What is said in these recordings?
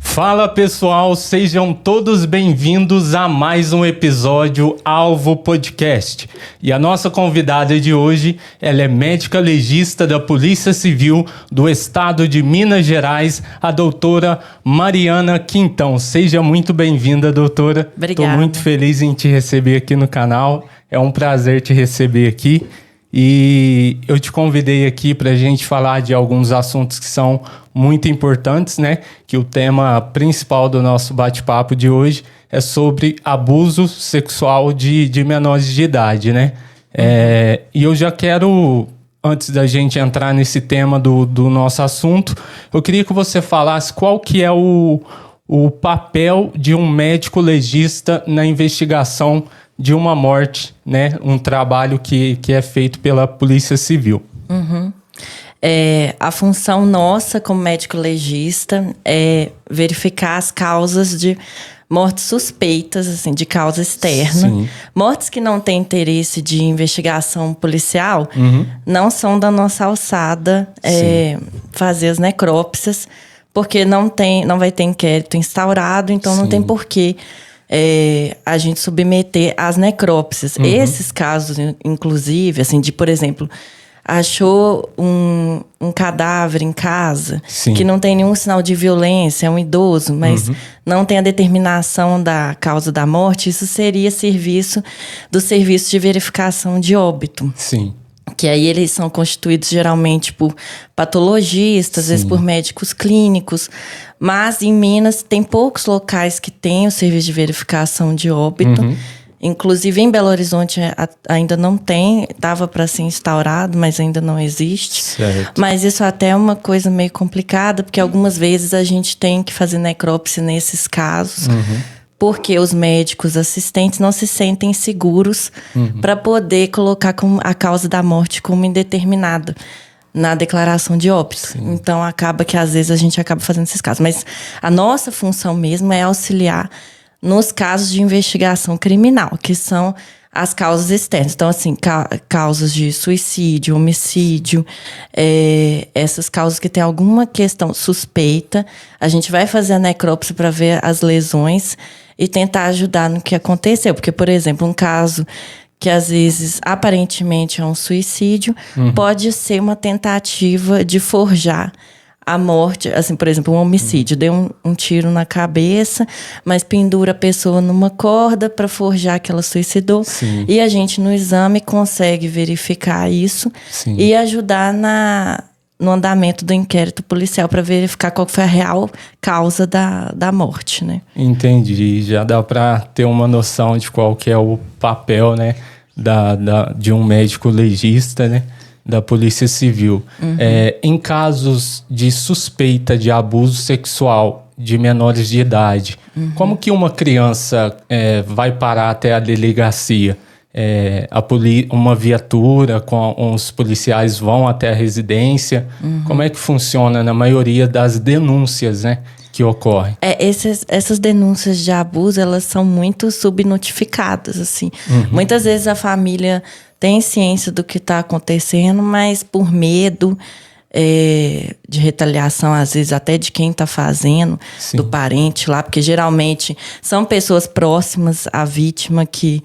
Fala pessoal, sejam todos bem-vindos a mais um episódio Alvo Podcast. E a nossa convidada de hoje, ela é médica legista da Polícia Civil do Estado de Minas Gerais, a doutora Mariana Quintão. Seja muito bem-vinda, doutora. Obrigada. Estou muito feliz em te receber aqui no canal. É um prazer te receber aqui. E eu te convidei aqui para a gente falar de alguns assuntos que são muito importantes, né? Que o tema principal do nosso bate-papo de hoje é sobre abuso sexual de menores de idade, né? E eu já quero, antes da gente entrar nesse tema do nosso assunto, eu queria que você falasse qual que é o papel de um médico legista na investigação de uma morte, né? Um trabalho que é feito pela Polícia Civil. Uhum. A função nossa como médico legista é verificar as causas de mortes suspeitas, assim, de causa externa. Sim. Mortes que não têm interesse de investigação policial não são da nossa alçada fazer as necrópsias, porque não vai ter inquérito instaurado, então não tem porquê a gente submeter às necrópsias. Esses casos, inclusive, assim, de, por exemplo, achou um cadáver em casa, Sim. que não tem nenhum sinal de violência, é um idoso, mas não tem a determinação da causa da morte, isso seria serviço do serviço de verificação de óbito. Sim. Que aí eles são constituídos geralmente por patologistas, às vezes por médicos clínicos. Mas em Minas tem poucos locais que têm o serviço de verificação de óbito. Inclusive em Belo Horizonte ainda não tem, estava para ser instaurado, mas ainda não existe. Certo. Mas isso até é uma coisa meio complicada, porque algumas vezes a gente tem que fazer necrópsia nesses casos. Porque os médicos assistentes não se sentem seguros para poder colocar a causa da morte como indeterminada na declaração de óbito. Sim. Então, acaba que às vezes a gente acaba fazendo esses casos. Mas a nossa função mesmo é auxiliar nos casos de investigação criminal, que são as causas externas. Então, assim, causas de suicídio, homicídio, essas causas que tem alguma questão suspeita, a gente vai fazer a necrópsia para ver as lesões e tentar ajudar no que aconteceu. Porque, por exemplo, um caso que às vezes aparentemente é um suicídio, pode ser uma tentativa de forjar a morte, assim, por exemplo, um homicídio. Deu um tiro na cabeça, mas pendura a pessoa numa corda para forjar que ela suicidou. Sim. E a gente, no exame, consegue verificar isso e ajudar no andamento do inquérito policial para verificar qual foi a real causa da morte, né? Entendi. Já dá para ter uma noção de qual que é o papel, né, de um médico legista, né, da Polícia Civil. Em casos de suspeita de abuso sexual de menores de idade, como que uma criança vai parar até a delegacia? Uma viatura com os policiais vão até a residência? Como é que funciona na maioria das denúncias, né, que ocorrem? Essas denúncias de abuso, elas são muito subnotificadas, assim. Muitas vezes a família tem ciência do que está acontecendo, mas por medo de retaliação, às vezes até de quem está fazendo, do parente lá, porque geralmente são pessoas próximas à vítima que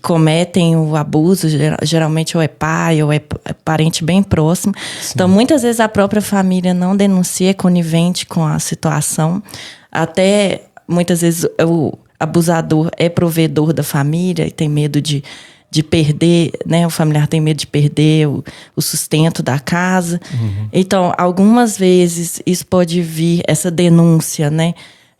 cometem o abuso, geralmente ou é pai ou é parente bem próximo. Então, muitas vezes a própria família não denuncia, é conivente com a situação. Até, muitas vezes, o abusador é provedor da família e tem medo de perder, né? O familiar tem medo de perder o sustento da casa. Então, algumas vezes, isso pode vir, essa denúncia, né,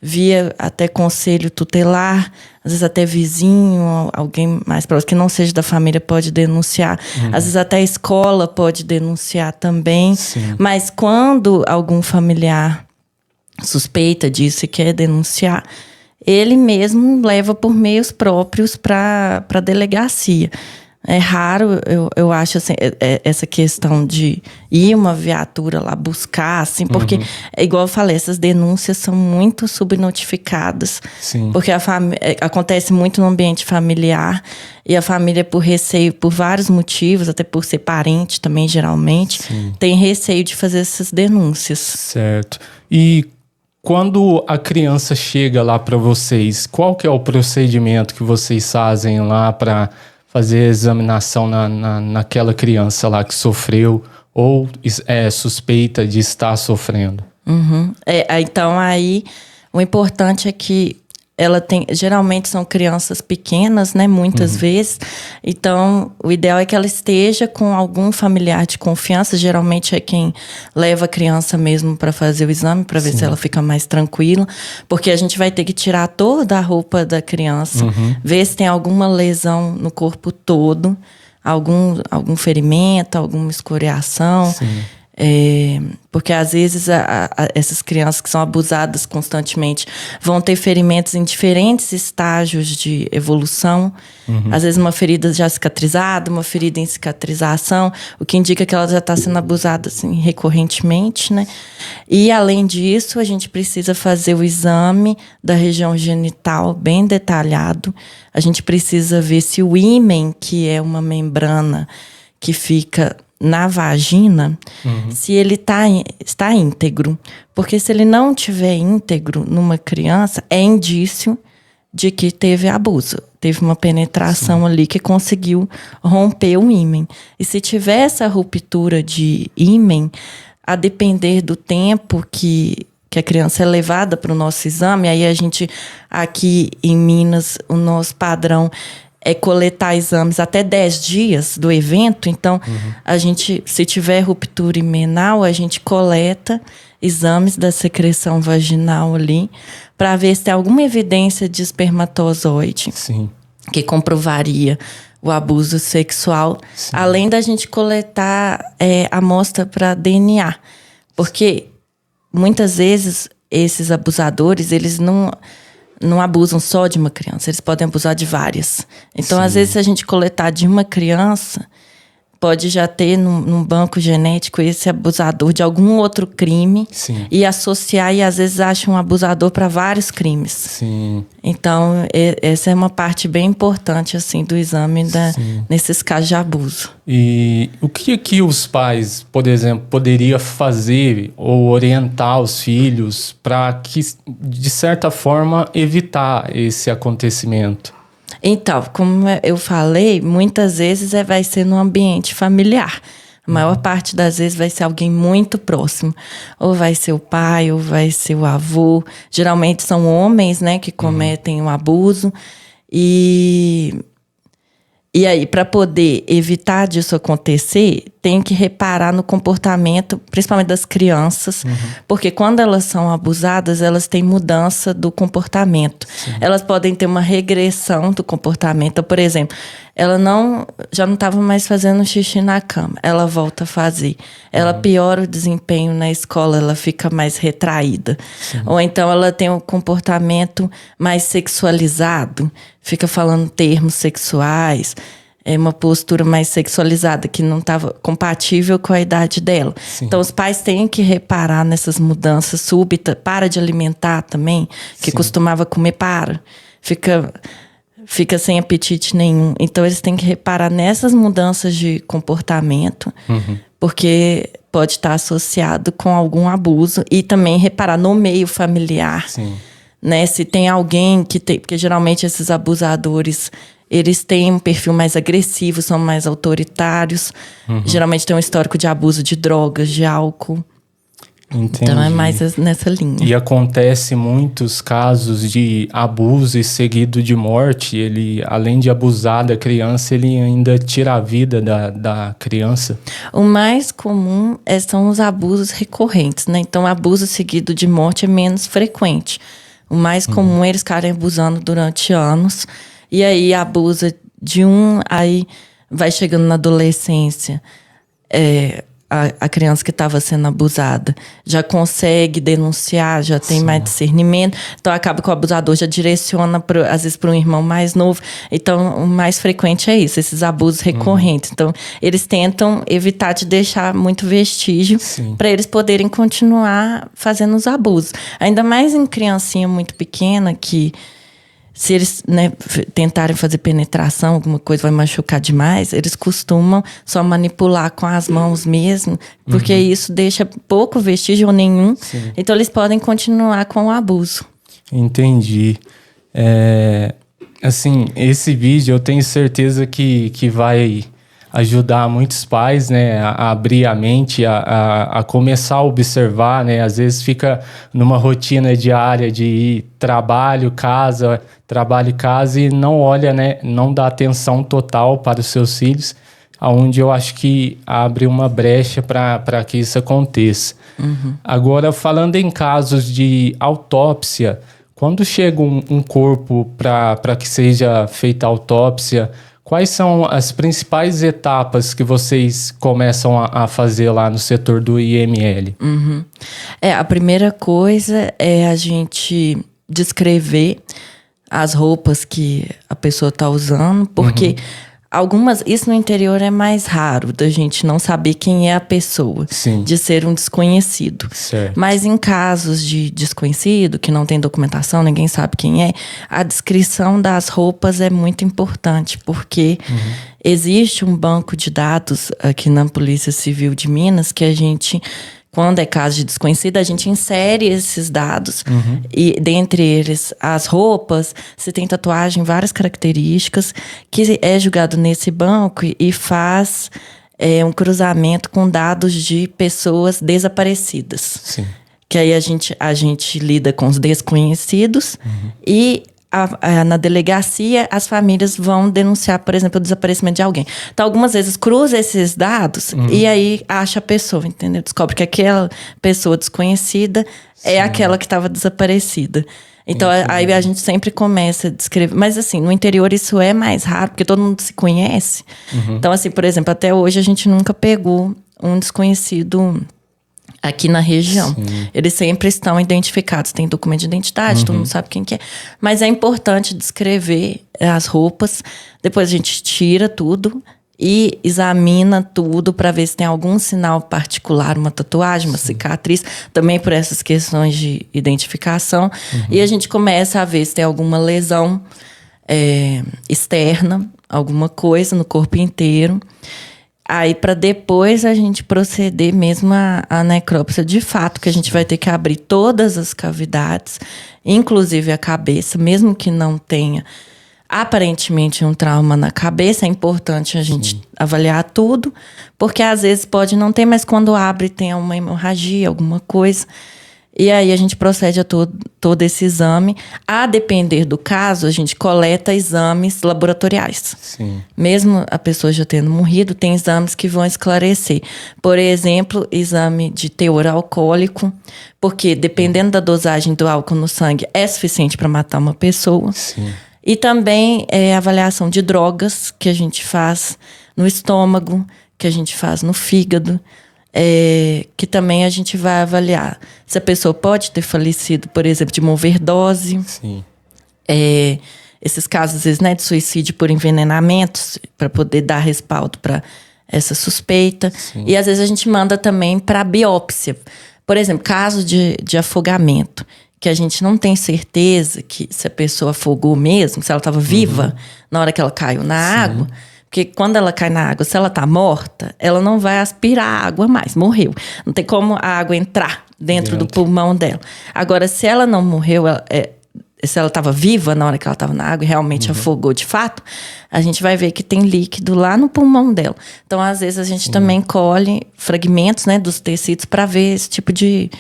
via até conselho tutelar, às vezes até vizinho, alguém mais próximo, que não seja da família, pode denunciar. Às vezes até a escola pode denunciar também. Mas quando algum familiar suspeita disso e quer denunciar, ele mesmo leva por meios próprios para a delegacia. É raro, eu acho, assim, essa questão de ir uma viatura lá buscar, assim, porque, é igual eu falei, essas denúncias são muito subnotificadas. Sim. Porque acontece muito no ambiente familiar e a família, por receio, por vários motivos, até por ser parente também, geralmente, tem receio de fazer essas denúncias. Certo. E quando a criança chega lá para vocês, qual que é o procedimento que vocês fazem lá para fazer a examinação naquela criança lá que sofreu ou é suspeita de estar sofrendo? Então, aí, o importante é que geralmente são crianças pequenas, né? Muitas vezes. Então, o ideal é que ela esteja com algum familiar de confiança. Geralmente é quem leva a criança mesmo para fazer o exame, para ver se ela fica mais tranquila. Porque a gente vai ter que tirar toda a roupa da criança, ver se tem alguma lesão no corpo todo, algum ferimento, alguma escoriação. Porque às vezes essas crianças que são abusadas constantemente vão ter ferimentos em diferentes estágios de evolução. Às vezes uma ferida já cicatrizada, uma ferida em cicatrização, o que indica que ela já está sendo abusada assim, recorrentemente, né? E além disso, a gente precisa fazer o exame da região genital bem detalhado. A gente precisa ver se o ímen, que é uma membrana que fica na vagina, se ele está íntegro. Porque se ele não tiver íntegro numa criança, é indício de que teve abuso. Teve uma penetração ali que conseguiu romper o ímen. E se tiver essa ruptura de ímen, a depender do tempo que a criança é levada para o nosso exame, aí a gente, aqui em Minas, o nosso padrão é coletar exames até 10 dias do evento. Então, a gente, se tiver ruptura imenal, a gente coleta exames da secreção vaginal ali para ver se tem alguma evidência de espermatozoide que comprovaria o abuso sexual. Além da gente coletar amostra para DNA. Porque, muitas vezes, esses abusadores, eles não abusam só de uma criança, eles podem abusar de várias. Então, às vezes, se a gente coletar de uma criança, pode já ter num banco genético esse abusador de algum outro crime e associar, e às vezes acha um abusador para vários crimes. Então, essa é uma parte bem importante assim, do exame nesses casos de abuso. E o que os pais, por exemplo, poderiam fazer ou orientar os filhos para que, de certa forma, evitar esse acontecimento? Então, como eu falei, muitas vezes vai ser no ambiente familiar. A maior parte das vezes vai ser alguém muito próximo. Ou vai ser o pai, ou vai ser o avô. Geralmente são homens, né, que cometem o abuso. E aí, para poder evitar disso acontecer, tem que reparar no comportamento, principalmente das crianças, porque quando elas são abusadas, elas têm mudança do comportamento. Elas podem ter uma regressão do comportamento. Por exemplo, ela já não estava mais fazendo xixi na cama, ela volta a fazer. Ela piora o desempenho na escola, ela fica mais retraída. Ou então ela tem um comportamento mais sexualizado, fica falando termos sexuais, uma postura mais sexualizada, que não estava compatível com a idade dela. Então, os pais têm que reparar nessas mudanças súbitas. Para de alimentar também, que costumava comer, fica sem apetite nenhum. Então, eles têm que reparar nessas mudanças de comportamento, porque pode estar associado com algum abuso. E também reparar no meio familiar, né? Se tem alguém que tem... Porque, geralmente, esses abusadores... Eles têm um perfil mais agressivo, são mais autoritários. Geralmente tem um histórico de abuso de drogas, de álcool. Entendi. Então é mais nessa linha. E acontece muitos casos de abuso e seguido de morte. Ele, além de abusar da criança, ele ainda tira a vida da criança. O mais comum são os abusos recorrentes, né? Então, abuso seguido de morte é menos frequente. O mais comum é eles ficarem abusando durante anos. E aí abusa de aí vai chegando na adolescência. a criança que estava sendo abusada já consegue denunciar, já tem mais discernimento. Então, acaba que o abusador já direciona, às vezes, para um irmão mais novo. Então, o mais frequente é isso, esses abusos recorrentes. Então, eles tentam evitar de deixar muito vestígio para eles poderem continuar fazendo os abusos. Ainda mais em criancinha muito pequena, que se eles, né, tentarem fazer penetração, alguma coisa vai machucar demais, eles costumam só manipular com as mãos mesmo, porque isso deixa pouco vestígio ou nenhum. Então, eles podem continuar com o abuso. Entendi. Assim, esse vídeo eu tenho certeza que vai ajudar muitos pais, né, a abrir a mente, a começar a observar, né, às vezes fica numa rotina diária de trabalho, casa e não olha, né, não dá atenção total para os seus filhos, aonde eu acho que abre uma brecha para que isso aconteça. Agora, falando em casos de autópsia, quando chega um corpo para que seja feita a autópsia, quais são as principais etapas que vocês começam a fazer lá no setor do IML? A primeira coisa é a gente descrever as roupas que a pessoa está usando, porque isso no interior é mais raro, da gente não saber quem é a pessoa, de ser um desconhecido. Certo. Mas em casos de desconhecido, que não tem documentação, ninguém sabe quem é, a descrição das roupas é muito importante, porque existe um banco de dados aqui na Polícia Civil de Minas que a gente, quando é caso de desconhecido, a gente insere esses dados. E dentre eles, as roupas, se tem tatuagem, várias características, que é julgado nesse banco e faz um cruzamento com dados de pessoas desaparecidas. Sim. Que aí a gente lida com os desconhecidos e na delegacia, as famílias vão denunciar, por exemplo, o desaparecimento de alguém. Então, algumas vezes cruza esses dados e aí acha a pessoa, entendeu? Descobre que aquela pessoa desconhecida é aquela que estava desaparecida. Então, aí a gente sempre começa a descrever. Mas, assim, no interior isso é mais raro, porque todo mundo se conhece. Então, assim, por exemplo, até hoje a gente nunca pegou um desconhecido aqui na região. Eles sempre estão identificados, tem documento de identidade, todo mundo sabe quem que é. Mas é importante descrever as roupas, depois a gente tira tudo e examina tudo para ver se tem algum sinal particular, uma tatuagem, uma cicatriz, também por essas questões de identificação. E a gente começa a ver se tem alguma lesão externa, alguma coisa no corpo inteiro. Aí, para depois a gente proceder mesmo à necrópsia de fato, que a gente vai ter que abrir todas as cavidades, inclusive a cabeça, mesmo que não tenha aparentemente um trauma na cabeça. É importante a gente avaliar tudo, porque às vezes pode não ter, mas quando abre tem uma hemorragia, alguma coisa. E aí a gente procede a todo esse exame. A depender do caso, a gente coleta exames laboratoriais. Mesmo a pessoa já tendo morrido, tem exames que vão esclarecer. Por exemplo, exame de teor alcoólico, porque dependendo da dosagem do álcool no sangue, é suficiente para matar uma pessoa. E também avaliação de drogas, que a gente faz no estômago, que a gente faz no fígado. Que também a gente vai avaliar se a pessoa pode ter falecido, por exemplo, de uma overdose. Esses casos, às vezes, né, de suicídio por envenenamentos, para poder dar respaldo para essa suspeita. E às vezes a gente manda também para biópsia. Por exemplo, caso de afogamento, que a gente não tem certeza que se a pessoa afogou mesmo, se ela estava viva na hora que ela caiu na água. Porque quando ela cai na água, se ela tá morta, ela não vai aspirar a água mais, morreu. Não tem como a água entrar dentro do pulmão dela. Agora, se ela não morreu, se ela estava viva na hora que ela estava na água e realmente afogou de fato, a gente vai ver que tem líquido lá no pulmão dela. Então, às vezes, a gente também colhe fragmentos, né, dos tecidos para ver esse tipo de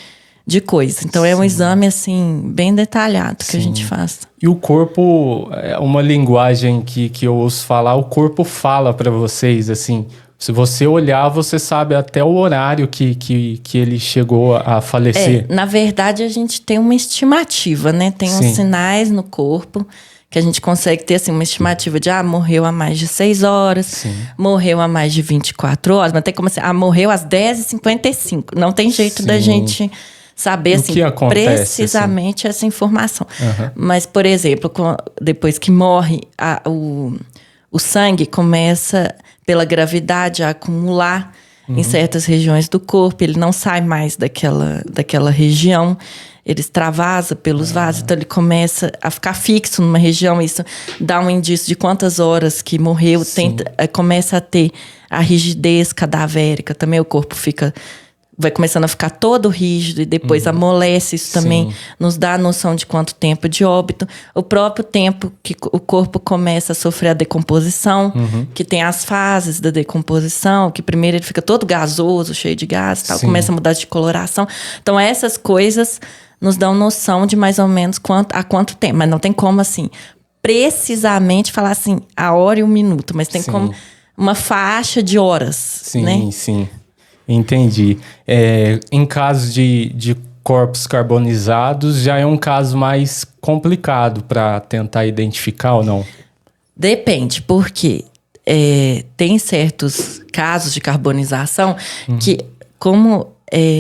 coisa. Então, é um exame, assim, bem detalhado que a gente faz. E o corpo, é uma linguagem que eu ouço falar, o corpo fala para vocês, assim, se você olhar, você sabe até o horário que ele chegou a falecer. Na verdade, a gente tem uma estimativa, né? Tem uns sinais no corpo que a gente consegue ter assim, uma estimativa de morreu há mais de 6 horas, Sim. morreu há mais de 24 horas, mas tem como assim, morreu às 10h55. Não tem jeito da gente saber assim, que acontece, precisamente essa informação. Mas, por exemplo, depois que morre, o sangue começa, pela gravidade, a acumular em certas regiões do corpo. Ele não sai mais daquela região. Ele extravasa pelos vasos, então ele começa a ficar fixo numa região. Isso dá um indício de quantas horas que morreu. Começa a ter a rigidez cadavérica. Também o corpo vai começando a ficar todo rígido e depois amolece. Isso também nos dá a noção de quanto tempo de óbito. O próprio tempo que o corpo começa a sofrer a decomposição, que tem as fases da decomposição, que primeiro ele fica todo gasoso, cheio de gás, tal, começa a mudar de coloração. Então essas coisas nos dão noção de mais ou menos há quanto tempo. Mas não tem como, assim, precisamente falar assim, a hora e o minuto. Mas tem como uma faixa de horas, né? Sim. Entendi. Em caso de corpos carbonizados, já é um caso mais complicado para tentar identificar ou não? Depende, porque tem certos casos de carbonização que, como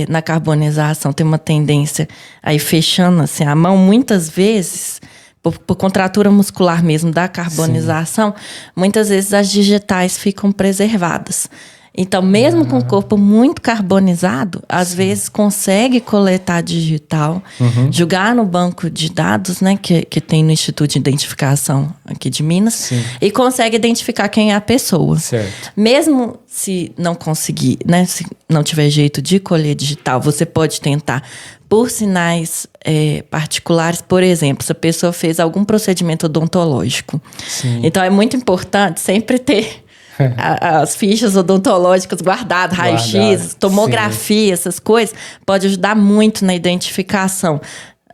na carbonização tem uma tendência a ir fechando assim, a mão, muitas vezes, por contratura muscular mesmo da carbonização, muitas vezes as digitais ficam preservadas. Então, mesmo com o corpo muito carbonizado, às vezes consegue coletar digital, jogar no banco de dados, né, que tem no Instituto de Identificação aqui de Minas, e consegue identificar quem é a pessoa. Certo. Mesmo se não conseguir, né, se não tiver jeito de colher digital, você pode tentar por sinais particulares. Por exemplo, se a pessoa fez algum procedimento odontológico. Então, é muito importante sempre ter as fichas odontológicas guardadas, raio-x, tomografia, essas coisas, pode ajudar muito na identificação.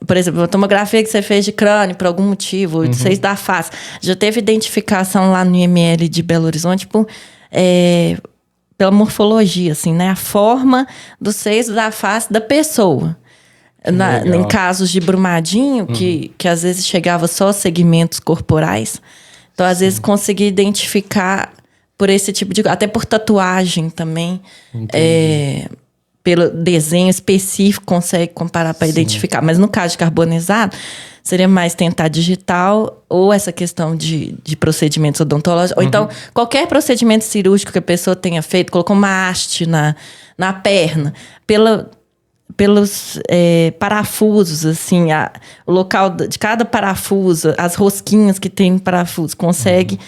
Por exemplo, a tomografia que você fez de crânio, por algum motivo, ou de seios da face, já teve identificação lá no IML de Belo Horizonte pela morfologia, assim, né? A forma dos seios da face da pessoa. Em casos de Brumadinho, que às vezes chegava só segmentos corporais, então às vezes conseguia identificar por esse tipo de... Até por tatuagem também. Pelo desenho específico, consegue comparar para identificar. Mas no caso de carbonizado, seria mais tentar digital ou essa questão de procedimentos odontológicos. Ou então, qualquer procedimento cirúrgico que a pessoa tenha feito, colocou uma haste na perna, pelos parafusos, assim, o local de cada parafuso, as rosquinhas que tem no parafuso, consegue...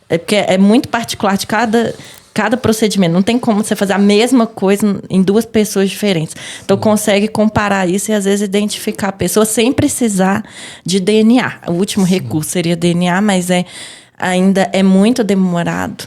Porque é muito particular de cada procedimento. Não tem como você fazer a mesma coisa em duas pessoas diferentes. Então, consegue comparar isso e, às vezes, identificar a pessoa sem precisar de DNA. O último recurso seria DNA, mas ainda é muito demorado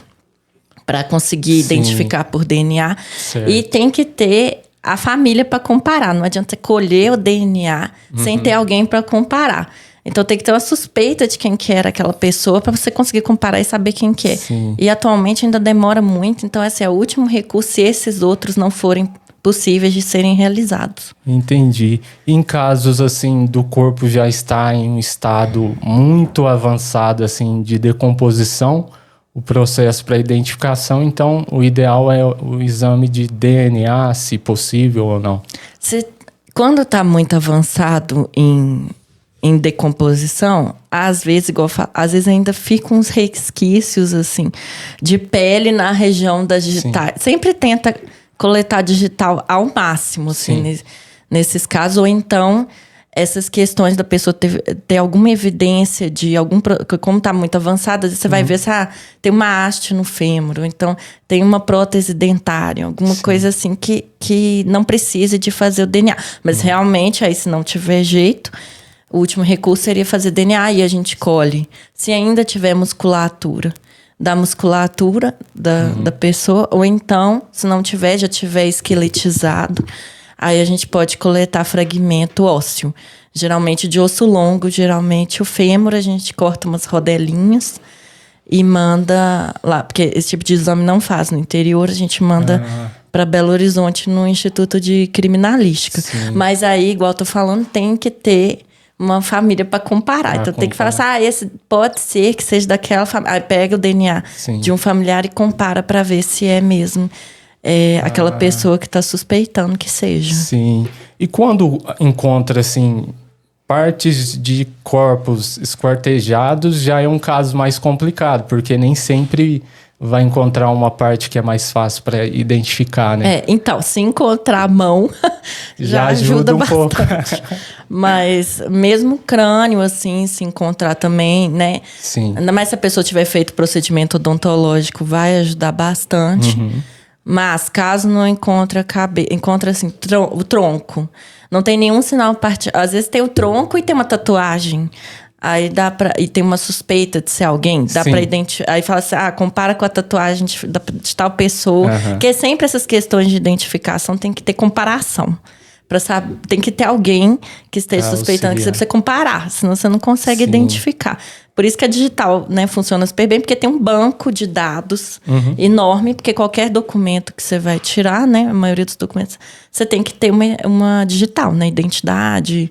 para conseguir identificar por DNA. Certo. E tem que ter a família para comparar. Não adianta você colher o DNA sem ter alguém para comparar. Então, tem que ter uma suspeita de quem que era aquela pessoa para você conseguir comparar e saber quem que é. E, atualmente, ainda demora muito. Então, esse é o último recurso se esses outros não forem possíveis de serem realizados. Entendi. Em casos, assim, do corpo já estar em um estado muito avançado, assim, de decomposição, o processo para identificação, então, o ideal é o exame de DNA, se possível ou não? Quando está muito avançado em decomposição, às vezes, às vezes ainda ficam uns resquícios, assim, de pele na região das digitais. Sempre tenta coletar digital ao máximo, assim, nesses casos. Ou então, essas questões da pessoa ter alguma evidência de como está muito avançada, você vai ver se tem uma haste no fêmur, ou então tem uma prótese dentária, alguma coisa assim que não precise de fazer o DNA. Mas realmente, aí se não tiver jeito... O último recurso seria fazer DNA e a gente colhe. Se ainda tiver musculatura, da musculatura da pessoa, ou então, se não tiver, já tiver esqueletizado, aí a gente pode coletar fragmento ósseo. Geralmente de osso longo, geralmente o fêmur, a gente corta umas rodelinhas e manda lá, porque esse tipo de exame não faz no interior, a gente manda para Belo Horizonte no Instituto de Criminalística. Mas aí, igual eu tô falando, tem que ter uma família para comparar. Então tem que falar assim, esse pode ser que seja daquela família. Aí pega o DNA de um familiar e compara para ver se é mesmo aquela pessoa que está suspeitando que seja. Sim. E quando encontra, assim, partes de corpos esquartejados, já é um caso mais complicado, porque nem sempre vai encontrar uma parte que é mais fácil para identificar, né? Então, se encontrar a mão, já ajuda um pouco. Mas mesmo crânio, assim, se encontrar também, né? Sim. Ainda mais se a pessoa tiver feito procedimento odontológico, vai ajudar bastante. Mas caso não encontre encontra assim, o tronco. Não tem nenhum sinal às vezes tem o tronco e tem uma tatuagem. Aí e tem uma suspeita de ser alguém, dá pra identificar. Aí fala assim, compara com a tatuagem de tal pessoa. Porque sempre essas questões de identificação tem que ter comparação. Pra saber, tem que ter alguém que esteja suspeitando, que você precisa comparar, senão você não consegue identificar. Por isso que a digital, né, funciona super bem, porque tem um banco de dados enorme, porque qualquer documento que você vai tirar, né, a maioria dos documentos, você tem que ter uma digital, né, identidade,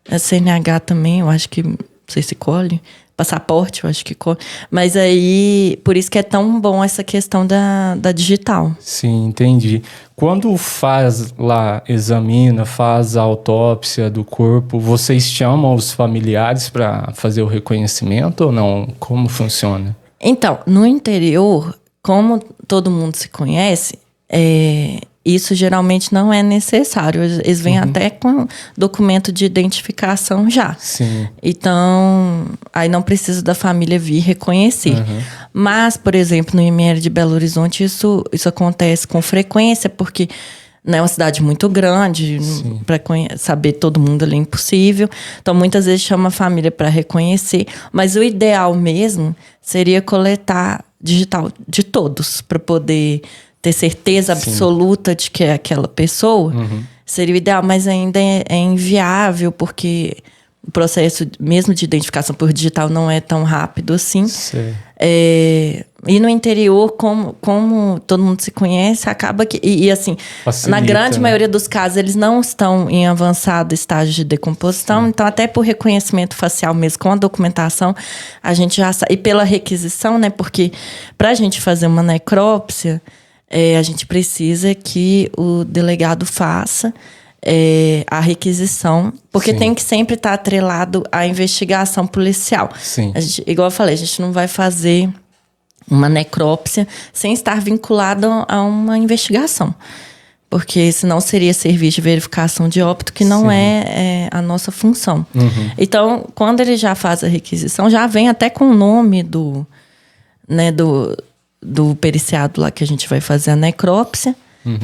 a CNH também, eu acho que não sei se colhe, passaporte, eu acho que colhe. Mas aí, por isso que é tão bom essa questão da digital. Sim, entendi. Quando examina, faz a autópsia do corpo, vocês chamam os familiares para fazer o reconhecimento ou não? Como funciona? Então, no interior, como todo mundo se conhece, isso geralmente não é necessário. Eles vêm até com documento de identificação já. Sim. Então, aí não precisa da família vir reconhecer. Mas, por exemplo, no IML de Belo Horizonte, isso acontece com frequência, porque não é uma cidade muito grande, para saber todo mundo ali é impossível. Então, muitas vezes chama a família para reconhecer. Mas o ideal mesmo seria coletar digital de todos, para poder ter certeza absoluta de que é aquela pessoa, seria o ideal, mas ainda é inviável, porque o processo mesmo de identificação por digital não é tão rápido assim. E no interior, como todo mundo se conhece, acaba que... E assim, facilita, na grande maioria dos casos, eles não estão em avançado estágio de decomposição. Então, até por reconhecimento facial mesmo, com a documentação, a gente já sabe. E pela requisição, né? Porque para a gente fazer uma necrópsia, a gente precisa que o delegado faça a requisição, porque tem que sempre estar atrelado à investigação policial. Igual eu falei, a gente não vai fazer uma necrópsia sem estar vinculado a uma investigação. Porque senão seria serviço de verificação de óbito, que não é a nossa função. Então, quando ele já faz a requisição, já vem até com o nome do periciado lá que a gente vai fazer a necrópsia.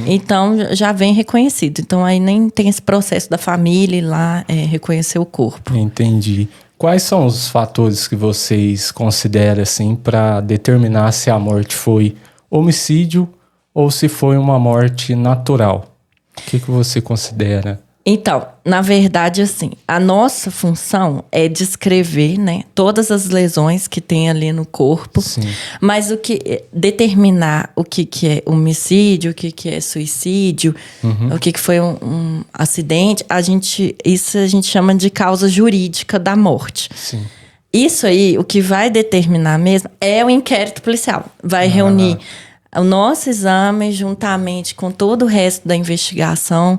Então, já vem reconhecido. Então, aí nem tem esse processo da família ir lá reconhecer o corpo. Entendi. Quais são os fatores que vocês consideram, assim, para determinar se a morte foi homicídio ou se foi uma morte natural? O que você considera? Então, na verdade, assim, a nossa função é descrever, né, todas as lesões que tem ali no corpo, mas determinar o que é homicídio, o que é suicídio, o que foi um acidente, isso a gente chama de causa jurídica da morte. Isso aí, o que vai determinar mesmo é o inquérito policial. Vai reunir o nosso exame juntamente com todo o resto da investigação,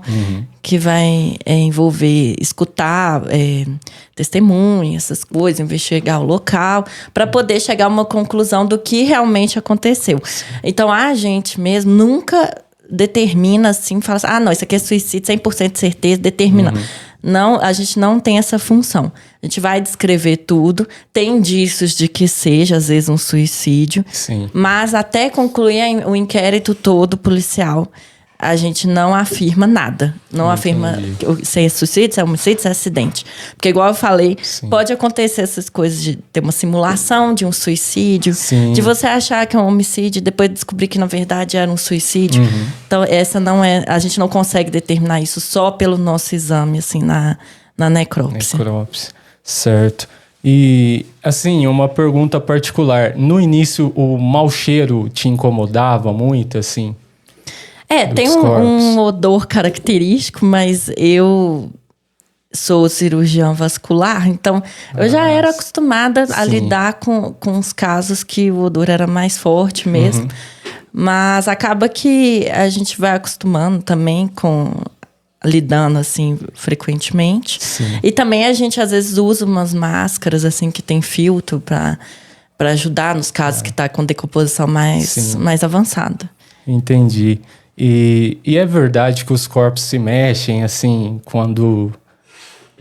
que vai envolver escutar testemunhas, essas coisas, investigar o local, para poder chegar a uma conclusão do que realmente aconteceu. Então, a gente mesmo nunca determina assim, fala assim, não, isso aqui é suicídio, 100% de certeza, determina. Não, a gente não tem essa função. A gente vai descrever tudo, tem indícios de que seja, às vezes, um suicídio. Mas até concluir o inquérito todo policial, a gente não afirma nada. Não afirma se é suicídio, se é homicídio, se é acidente. Porque, igual eu falei, pode acontecer essas coisas de ter uma simulação de um suicídio, de você achar que é um homicídio e depois descobrir que, na verdade, era um suicídio. Então, essa não é... A gente não consegue determinar isso só pelo nosso exame, assim, na necrópsia. Certo. E, assim, uma pergunta particular. No início, o mau cheiro te incomodava muito, assim? Tem um odor característico, mas eu sou cirurgiã vascular, então eu já era acostumada a lidar com os casos que o odor era mais forte mesmo. Mas acaba que a gente vai acostumando também lidando assim frequentemente. Sim. E também a gente às vezes usa umas máscaras assim que tem filtro para ajudar nos casos que tá com decomposição mais avançada. Entendi. E é verdade que os corpos se mexem assim quando,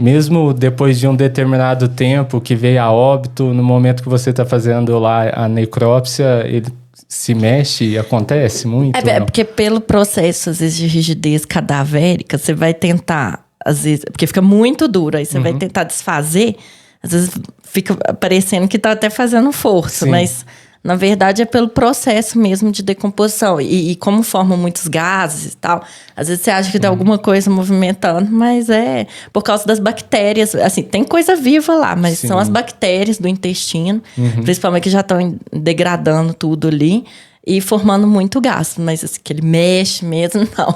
mesmo depois de um determinado tempo que veio a óbito, no momento que você está fazendo lá a necrópsia, ele se mexe e acontece muito? É porque pelo processo, às vezes, de rigidez cadavérica, você vai tentar, às vezes, porque fica muito duro, aí você vai tentar desfazer, às vezes fica parecendo que tá até fazendo força, mas na verdade é pelo processo mesmo de decomposição. E como formam muitos gases e tal, às vezes você acha que tem alguma coisa movimentando, mas é por causa das bactérias. Assim, tem coisa viva lá, mas são as bactérias do intestino, principalmente que já estão degradando tudo ali e formando muito gás. Mas assim, que ele mexe mesmo, não.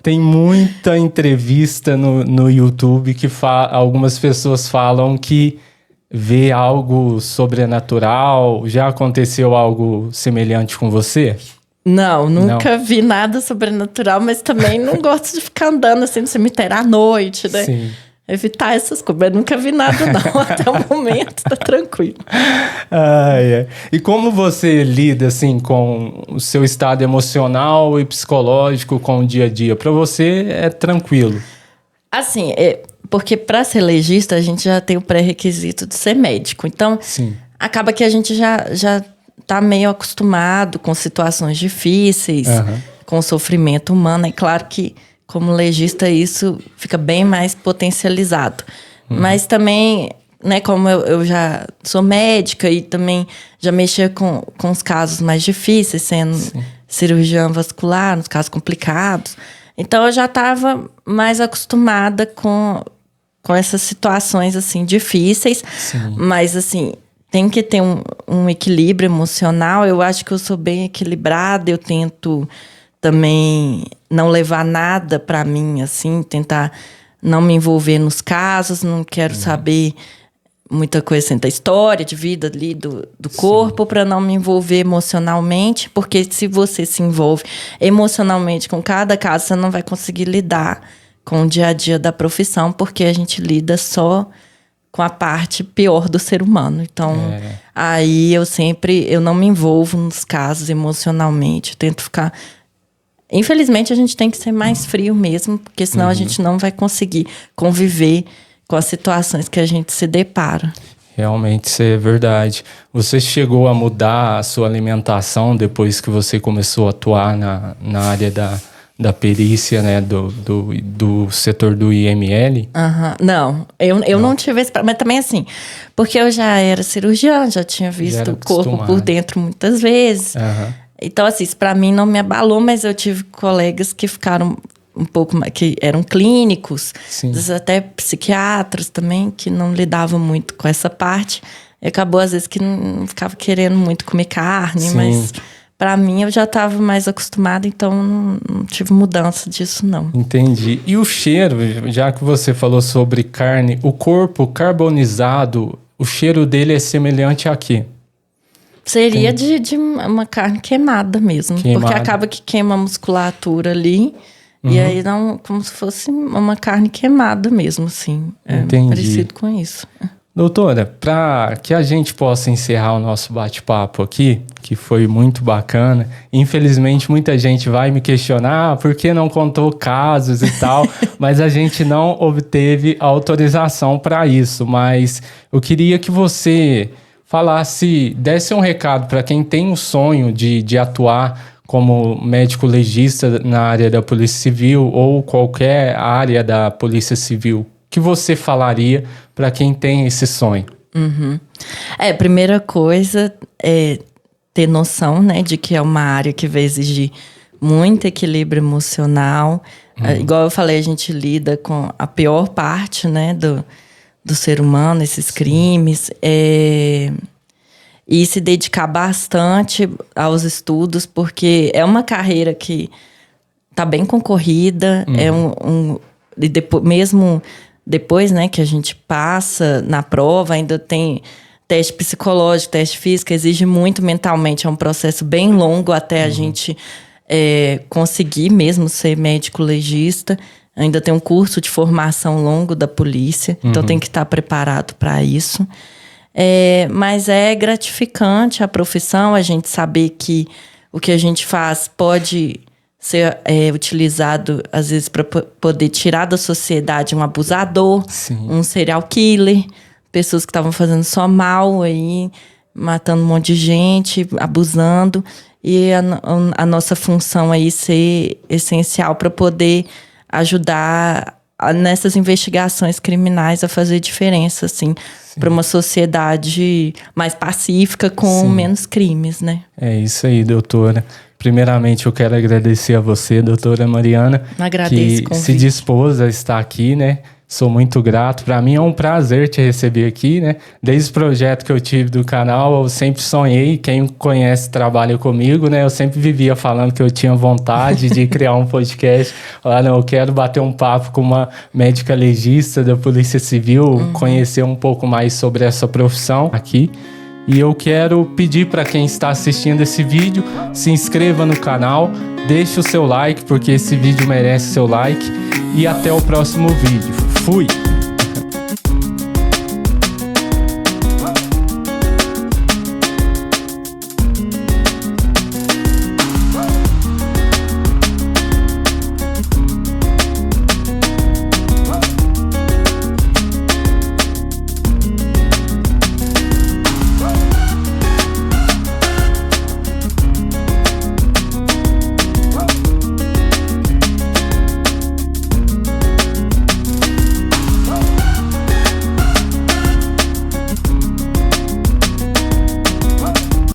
Tem muita entrevista no YouTube que algumas pessoas falam que vê algo sobrenatural. Já aconteceu algo semelhante com você? Não, nunca vi nada sobrenatural, mas também não gosto de ficar andando assim no cemitério à noite, né? Sim. Evitar essas coisas. Mas nunca vi nada, não. Até o momento, tá tranquilo. E como você lida, assim, com o seu estado emocional e psicológico com o dia a dia? Para você é tranquilo? Assim, porque para ser legista, a gente já tem o pré-requisito de ser médico. Então, acaba que a gente já tá meio acostumado com situações difíceis, com o sofrimento humano. É claro que, como legista, isso fica bem mais potencializado. Mas também, né, como eu já sou médica e também já mexia com os casos mais difíceis, sendo cirurgiã vascular, nos casos complicados. Então, eu já estava mais acostumada com essas situações, assim, difíceis. Mas, assim, tem que ter um equilíbrio emocional. Eu acho que eu sou bem equilibrada. Eu tento também não levar nada para mim, assim, tentar não me envolver nos casos. Não quero saber muita coisa assim, da história de vida ali do corpo, para não me envolver emocionalmente, porque se você se envolve emocionalmente com cada caso, você não vai conseguir lidar com o dia a dia da profissão, porque a gente lida só com a parte pior do ser humano. Então, aí eu não me envolvo nos casos emocionalmente, tento ficar... Infelizmente, a gente tem que ser mais frio mesmo, porque senão a gente não vai conseguir conviver com as situações que a gente se depara. Realmente, isso é verdade. Você chegou a mudar a sua alimentação depois que você começou a atuar na área da perícia, né, do setor do IML? Não, eu não tive esse... Mas também assim, porque eu já era cirurgiã, já tinha visto o corpo por dentro muitas vezes. Então, assim, isso pra mim não me abalou, mas eu tive colegas que ficaram um pouco mais, que eram clínicos, até psiquiatras também, que não lidavam muito com essa parte. E acabou, às vezes, que não ficava querendo muito comer carne, mas para mim eu já estava mais acostumada, então não tive mudança disso, não. Entendi. E o cheiro, já que você falou sobre carne, o corpo carbonizado, o cheiro dele é semelhante a quê? Seria de uma carne queimada mesmo, porque acaba que queima a musculatura ali. E aí dá como se fosse uma carne queimada mesmo, assim. Entendi. Parecido com isso. Doutora, para que a gente possa encerrar o nosso bate-papo aqui, que foi muito bacana, infelizmente muita gente vai me questionar por que não contou casos e tal, mas a gente não obteve autorização para isso. Mas eu queria que você desse um recado para quem tem o sonho de atuar como médico legista na área da Polícia Civil ou qualquer área da Polícia Civil. O que você falaria para quem tem esse sonho? Primeira coisa é ter noção, né, de que é uma área que vai exigir muito equilíbrio emocional. Igual eu falei, a gente lida com a pior parte, né, do ser humano, esses crimes. E se dedicar bastante aos estudos, porque é uma carreira que está bem concorrida, E depois, mesmo depois, né, que a gente passa na prova, ainda tem teste psicológico, teste físico, exige muito mentalmente. É um processo bem longo até a gente conseguir mesmo ser médico legista. Ainda tem um curso de formação longo da polícia, então tem que estar preparado para isso. Mas é gratificante a profissão, a gente saber que o que a gente faz pode ser utilizado, às vezes, para poder tirar da sociedade um abusador, um serial killer, pessoas que estavam fazendo só mal, aí, matando um monte de gente, abusando. E a nossa função aí ser essencial para poder ajudar nessas investigações criminais a fazer diferença, assim, para uma sociedade mais pacífica, com menos crimes, né? É isso aí, doutora. Primeiramente, eu quero agradecer a você, doutora Mariana, que se dispôs a estar aqui, né? Sou muito grato. Para mim é um prazer te receber aqui, né? Desde o projeto que eu tive do canal, eu sempre sonhei. Quem conhece trabalha comigo, né? Eu sempre vivia falando que eu tinha vontade de criar um podcast. Falar, não, eu quero bater um papo com uma médica legista da Polícia Civil, conhecer um pouco mais sobre essa profissão aqui. E eu quero pedir para quem está assistindo esse vídeo, se inscreva no canal, deixe o seu like, porque esse vídeo merece seu like. E até o próximo vídeo. Fui!